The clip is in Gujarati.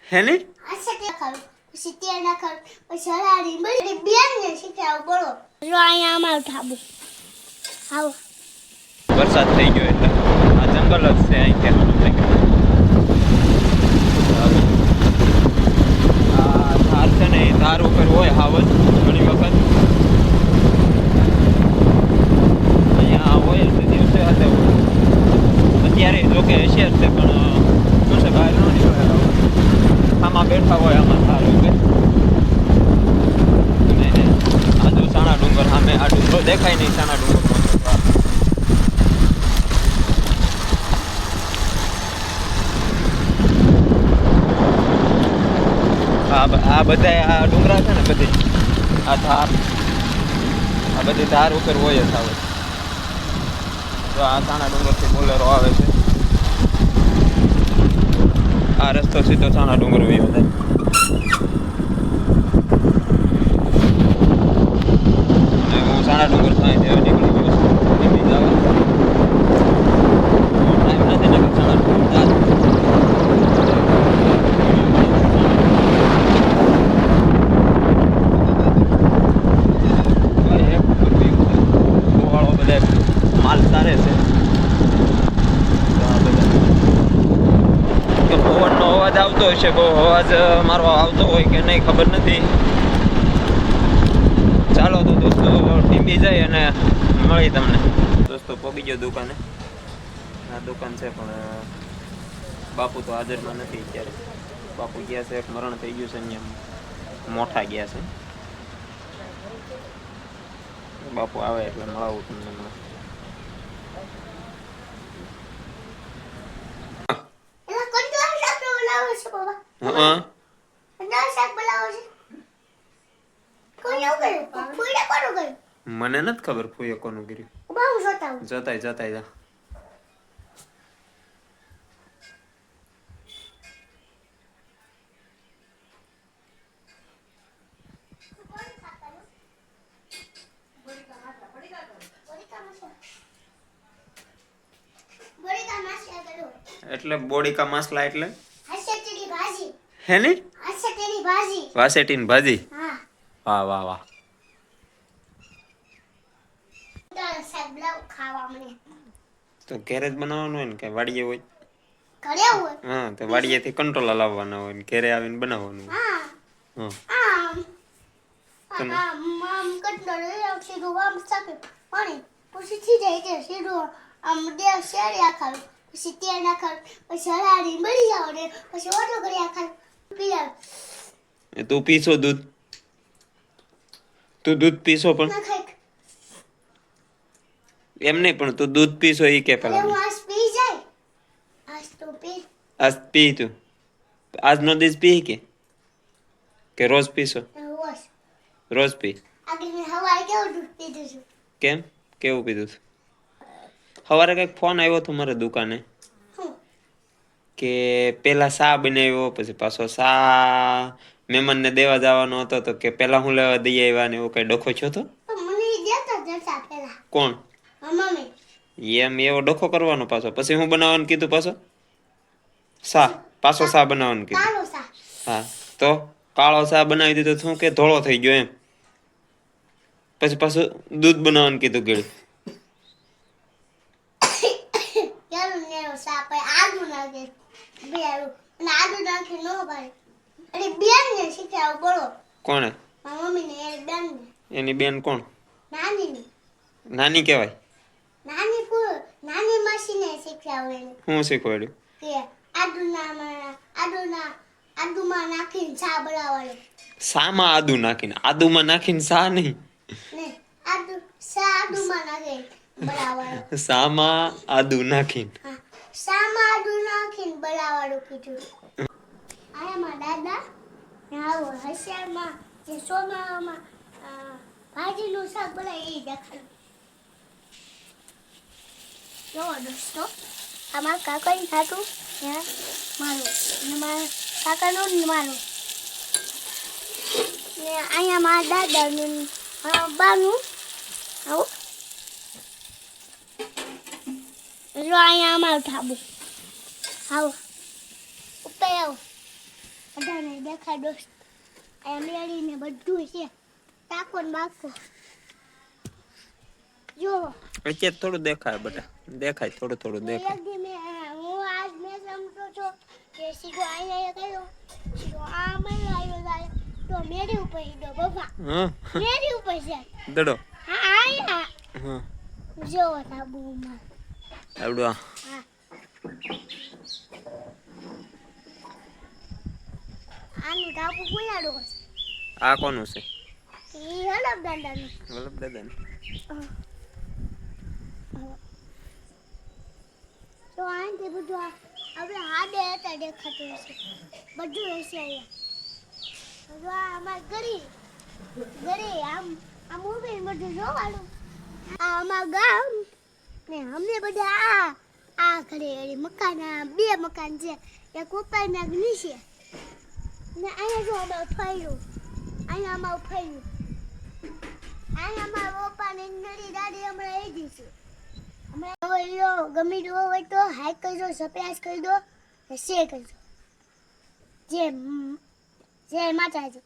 હે ને આસકે ખાવ પછી તેલ ના ખાવ પછી હલાડી બધી બેન ને શીખાવ બોલો જો અહીંયા અમાર ઠાબુ આવો વરસાદ થઈ ગયો એટલે આ જંગલ જ છે અહીં કહેવાનું છે આ ધાર છે ને એ ધાર ઉપર હોય હાવજ ઘણી વખત અહીંયા હોય એટલે દિવસે હાથે હોય અત્યારે જોકે હશે જ છે પણ શું છે બહાર ન નીકળે આમાં બેઠા હોય આમાં ધાર ઉપર અને આ જો સાણા ડુંગર સામે આ ડુંગર દેખાય નહીં સાણા ડુંગર આ બધા આ ડુંગરા છે ને બધી આ ધાર આ બધી ધાર ઉપર હોય જ આવે તો આ સાણા ડુંગરથી બોલેરો આવે છે આ રસ્તો સીધો સાણા ડુંગર વયો જાય અને હું સાણા ડુંગર થાય ત્યાં નીકળી ગયો છું ધીમી જાવ ટાઈમ નથી ને સાણા ડુંગર માલ સારે છે કે પવનનો અવાજ આવતો હશે બહુ અવાજ મારો આવતો હોય કે નહીં ખબર નથી ચાલો તો દોસ્તો ટીંબી જાય અને મળી તમને દોસ્તો પહોંચી ગયો દુકાને આ દુકાન છે પણ બાપુ તો હાજરમાં નથી અત્યારે બાપુ ગયા છે એક મરણ થઈ ગયું છે અહીંયા મોઠા ગયા છે બાપુ આવે એટલે મળાવું તમને મને નથી ખબર ફૂએ કોનું કર્યું જતાય જા એટલે બોડીકા મસલા એટલે હસેટીની ભાજી હે ને હસેટીની ભાજી વાસેટીની ભાજી હા વાહ વાહ વાહ તો સબલાવ ખાવા મને તો ઘરે જ બનાવવાનું હોય ને કે વાડીએ હોય ઘરે હોય હા તો વાડીએથી કંટ્રોલ લાવવાના હોય ને ઘરે આવીને બનાવવાનું હા આમ કંટ્રોલ સીધું આમ સાકે પાણી પછી થી જાય કે સીધું આમ દે શેરિયા ખાવ પછી તેલ ના ખાવ પછી હલાડી મળી જાવ ને પછી ઓટો કર્યા ખાવ પીયા તું પીશો દૂધ તું દૂધ પીશો પણ એમ નહીં પણ તું દૂધ પીશો એ કે પેલા હું આજ પી જાય આજ તો પી આજ પી તું આજનો દિવસ પી કે રોજ પીશો રોજ પી આગળ મેં હવારે કેવું દૂધ પીધું છું કેમ કેવું પીધું સવારે કંઈક ફોન આવ્યો હતો મારે દુકાને કે પેલા સા બનાવ્યો પછી પાછો સા મહેમાનને દેવા જવાનો હતો તો કે પેલા હું લેવા દઈ આવ્યા ને એવો કઈ ડખો થયો તો મને દેતા જતા પેલા કોણ મમ્મી એમ એવો ડખો કરવાનો પાછો પછી હું બનાવવાનું કીધું સા પાછો સા બનાવવાનું કીધું કાળો સા હા તો કાળો સા બનાવી દીધો શું કે ધોળો થઈ ગયો એમ પછી પાછું દૂધ બનાવવાનું કીધું ગળ્યું કેવું નેરો સા પર આદુ નાખે બેરું અને આદુ નાખી નો ભાઈ અરે બેન ને શીખાવ બોલો કોણે મમ્મી ને એ બેન ને એની બેન કોણ નાની ને નાની કહેવાય નાની માસી ને શીખાવ એને હું શીખવાડ્યું કે આદુમાં નાખીને ચા બનાવવાનું શામાં આદુ નાખીને આદુમાં નાખીને સા નહીં ને આદુમાં નાખીને બનાવવાનું શામાં આદુ નાખીને શામાં આદુ નાખીને બનાવવાનું કીધું આયા માં દાદા ને આવો હશિયારમાં જે સોનામાં ભાજીનું શાક બનાવી એ દેખાડું જો દોસ્તો અમારા કાકાની ખાતું મારું ને મારા કાકાનું ને મારું ને અહીંયા મારા દાદાનું બાનું આવું જો અહીંયા અમારું ઠાબુ આવો ઉપર આવો બધાને દેખાય દોસ્ત આ મેળીને બધું છે ટાકો ને બાકો જો અત્યારે થોડું દેખાય બેટા દેખાય થોડું થોડું તો દેખાય એક દી હું આજ મેં સમજો છો કે સીધો અહીંયા કર્યો સીધો આ મેળો આવ્યો જાય તો મેળી ઉપર સીધો બાબા હા મેળી ઉપર છે દડો હા આયા હા જો તાબુમાં આવડો હા આનું ટાપુ કોયાડો આ કોનું છે ઈ હલબ દાંડાનું વલ્લભ દાદાને તો આંથી બધું આપણે હાડે હતા દેખાતું હશે બધું હશે અહીંયા બધું આ અમાર ઘરે આમ આમ ઊભી બધું જોવાનું આ અમાર ગામ ને અમને બધા આ ઘરે મકાન બે મકાન છે એક ઉપર ને એક નીચે ને અહીંયા જો અમારું ફર્યું અહીંયા અમારું ફર્યું અહીંયા અમારા પપ્પાને નડી દાદી હમણાં એ દીધી હમણાં વિડીયો ગમી રહ્યો હોય તો લાઈક કરજો સબસ્ક્રાઇબ કરી દો શેર કરજો જય માતાજી